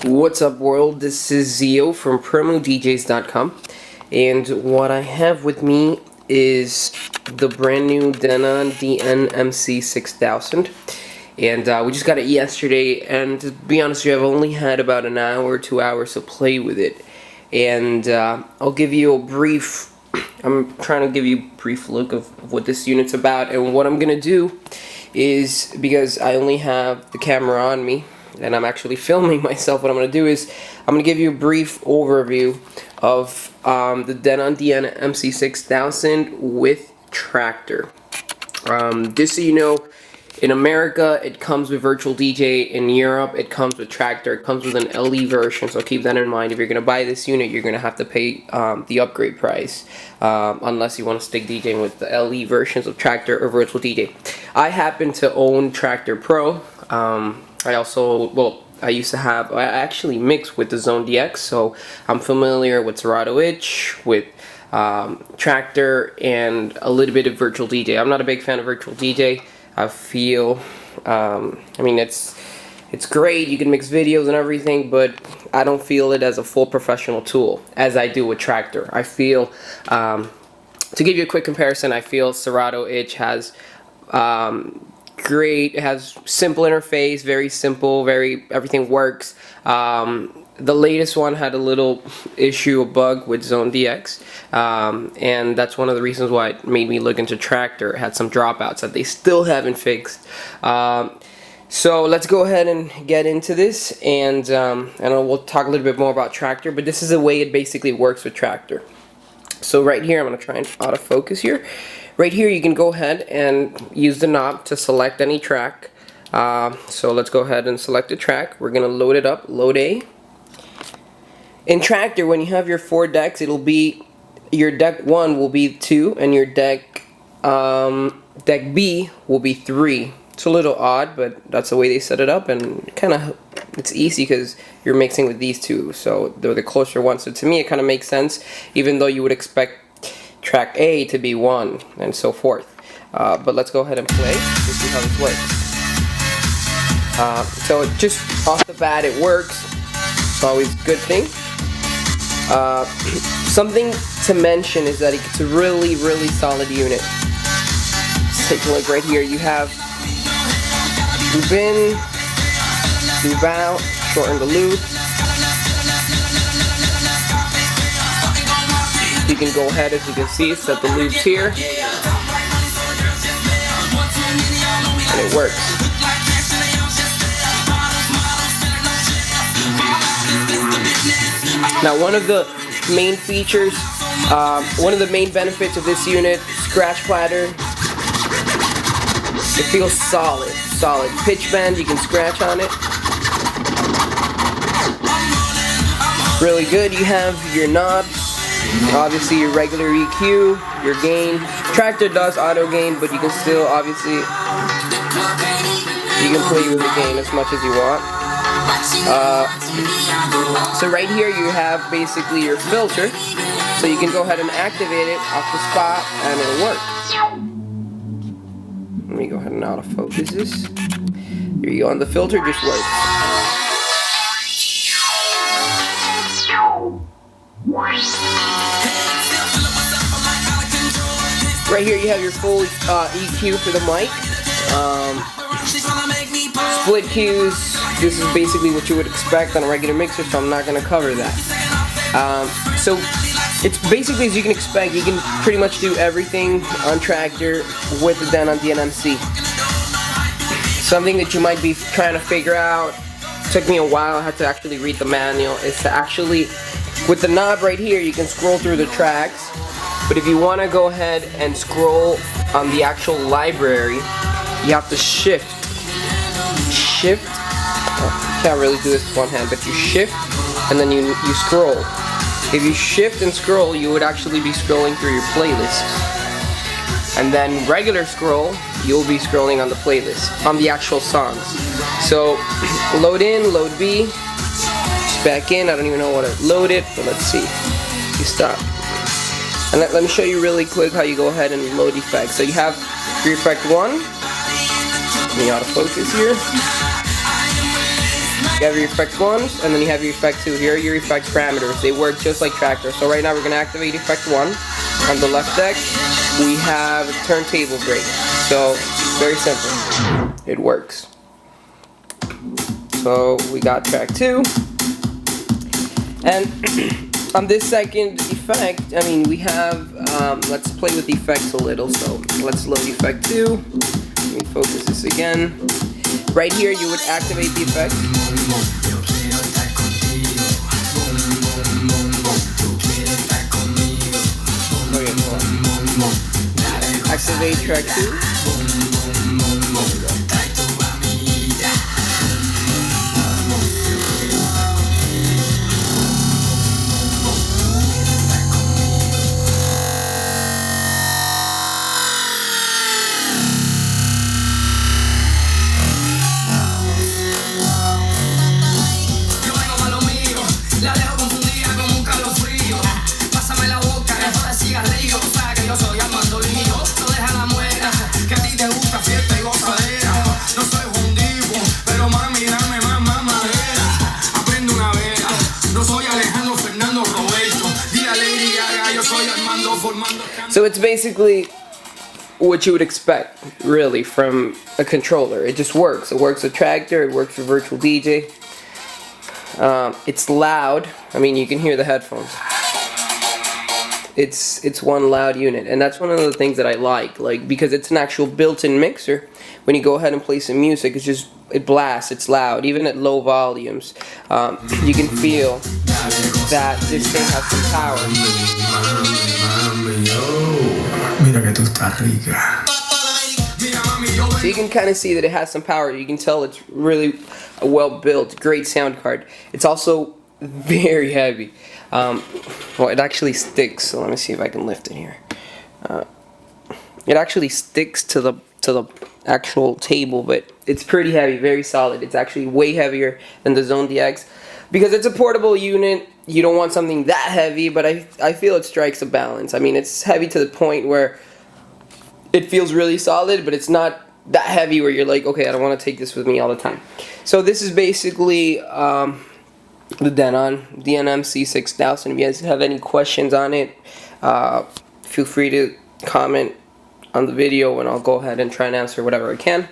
What's up, world? This is Xio from PromoDJs.com, and what I have with me is the brand new Denon DN-MC6000, and we just got it yesterday, and to be honest with you, I've only had about an hour or 2 hours to play with it, and I'll give you a brief, I'm trying to give you a brief look of what this unit's about. And what I'm going to do is, because I only have the camera on me, and I'm actually filming myself, what I'm going to do is I'm going to give you a brief overview of the Denon DN-MC6000 with Tractor. Just so you know, in America it comes with Virtual DJ, in Europe it comes with Tractor, it comes with an LE version, so keep that in mind. If you're going to buy this unit, you're going to have to pay the upgrade price, unless you want to stick DJing with the LE versions of Tractor or Virtual DJ. I happen to own Tractor Pro. I actually mix with the Zone DX, so I'm familiar with Serato Itch, with Tractor, and a little bit of Virtual DJ. I'm not a big fan of Virtual DJ. I feel, I mean, it's great, you can mix videos and everything, but I don't feel it as a full professional tool, as I do with Tractor. I feel, to give you a quick comparison, I feel Serato Itch has, great, it has simple interface, very simple, everything works. The latest one had a little issue, a bug with Zone DX, and that's one of the reasons why it made me look into Tractor. It had some dropouts that they still haven't fixed. So let's go ahead and get into this, and we'll talk a little bit more about Tractor, but this is the way it basically works with Tractor. So right here, I'm going to try and autofocus here. Right here you can go ahead and use the knob to select any track. So let's go ahead and select a track. We're going to load it up, load A. In Tractor, when you have your 4 decks, it'll be, your deck 1 will be 2 and your deck B will be 3. It's a little odd, but that's the way they set it up, and it's easy because you're mixing with these two, so they're the closer ones. So to me it kind of makes sense, even though you would expect track A to be 1 and so forth. But let's go ahead and play to see how this works. So just off the bat it works. It's always a good thing. Something to mention is that it's a really solid unit. Let's take a look right here. You have loop in, loop out, shorten the loop. You can go ahead, as you can see, set the loops here, and it works. Now, one of the main features, one of the main benefits of this unit, scratch platter. It feels solid. Pitch bend, you can scratch on it. Really good. You have your knobs, obviously your regular EQ, your gain. Tractor does auto gain, but you can still, obviously, you can play with the gain as much as you want. So right here you have basically your filter, so you can go ahead and activate it off the spot and it'll work. Let me go ahead and autofocus this. Here you go, and the filter just works. Right here you have your full EQ for the mic. Split cues, this is basically what you would expect on a regular mixer, so I'm not going to cover that. So it's basically, as you can expect, you can pretty much do everything on Tractor with the Denon DN-MC. Something that you might be trying to figure out, took me a while, I had to actually read the manual, is to actually, with the knob right here, you can scroll through the tracks, but if you want to go ahead and scroll on the actual library, you have to shift, you can't really do this with one hand, but you shift and then you scroll. If you shift and scroll, you would actually be scrolling through your playlist. And then regular scroll, you'll be scrolling on the playlist, on the actual songs. So load in, load B, just back in. I don't even know what to load it, but let's see. You stop. And let me show you really quick how you go ahead and load effects. So you have your effect 1. Let me autofocus here. You have your effect 1s, and then you have your effect 2. Here are your effect parameters. They work just like Tractor. So right now we're going to activate effect 1. On the left deck, we have a turntable break. So, very simple. It works. So, we got track 2. And on this second effect, I mean, we have, let's play with the effects a little. So, let's load effect 2. Let me focus this again. Right here, you would activate the effect. Activate track 2. So it's basically what you would expect, really, from a controller. It just works. It works with Tractor, it works with Virtual DJ. It's loud. I mean, you can hear the headphones. It's one loud unit, and that's one of the things that I like because it's an actual built-in mixer. When you go ahead and play some music, it blasts, it's loud, even at low volumes. You can feel that this thing has some power. So you can kind of see that it has some power. You can tell it's really a well-built, great sound card. It's also very heavy. Well, it actually sticks. So let me see if I can lift it here. It actually sticks to the actual table, but it's pretty heavy, very solid. It's actually way heavier than the Zone DX because it's a portable unit. You don't want something that heavy, but I feel it strikes a balance. I mean, it's heavy to the point where it feels really solid, but it's not that heavy where you're like, okay, I don't want to take this with me all the time. So this is basically the Denon DN-MC6000. If you guys have any questions on it, feel free to comment on the video, and I'll go ahead and try and answer whatever I can.